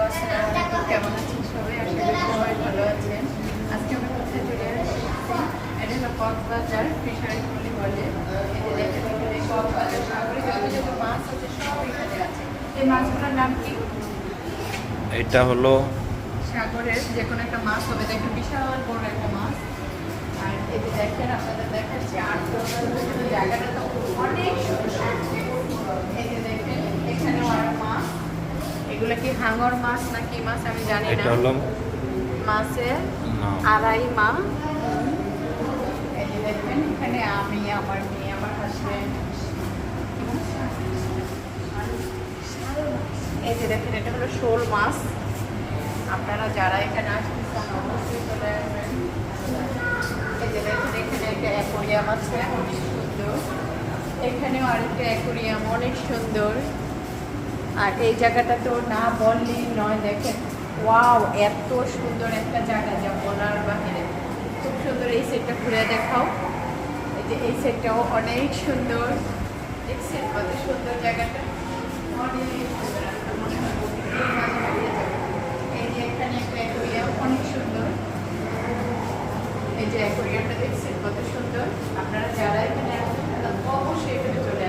আসসালামু আলাইকুম। কেমন আছেন সবাই? আশা করি সবাই ভালো আছেন। আজকে আমি কোথায় চলে এসেছি? এটা হলো কক্সবাজার ফিশারি বলে বলে। এই যে দেখেন এখানে কক্সবাজার সাগরে যত মাছ আছে সব এখানে আছে। এই মাছগুলোর নাম কি? এটা হলো সাগরের যে কোনো একটা মাছ হবে, দেখেন বিশাল বড় একটা মাছ। আর এই যে দেখেন আপনাদের দেখাচ্ছি আর জায়গাটা তো অনেক সুন্দর। এই যে দেখেন এখানেও আর মাছ, এগুলো কি হাঙর মাছ না কি মাছ আমি জানি না। এটা হলো মাছের না, আড়াই মা। এই যে দেখেন এখানে আমি, আমার মেয়ে, আমার হাজবেন্ড। এই যে দেখেন এটা হলো শোল মাছ। আপনারা যারা এখানে আসতে চান অবশ্যই চলে আসবেন। এই যে দেখেন এখানে একটা অ্যাকোরিয়াম আছে অনেক সুন্দর। এখানেও আরেকটা অ্যাকোরিয়াম অনেক সুন্দর। আর এই জায়গাটা তো না বললেই নয়, দেখেন ওয়াও এত সুন্দর একটা জায়গা যা বলার বাহিরে। খুব সুন্দর। এই সেটটা ঘুরে দেখাও। এই যে এই সেটটাও অনেক সুন্দর। দেখছেন কত সুন্দর জায়গাটা, অনেক সুন্দর। আপনার মনে হয় প্রকৃতির মাঝে হারিয়ে যাবে। এই যে এখানে একটা অ্যাকোরিয়াম অনেক সুন্দর। এই যে অ্যাকোরিয়ামটা দেখছেন কত সুন্দর। আপনারা যারা এখানে আসবেন তারা অবশ্যই এখানে চলে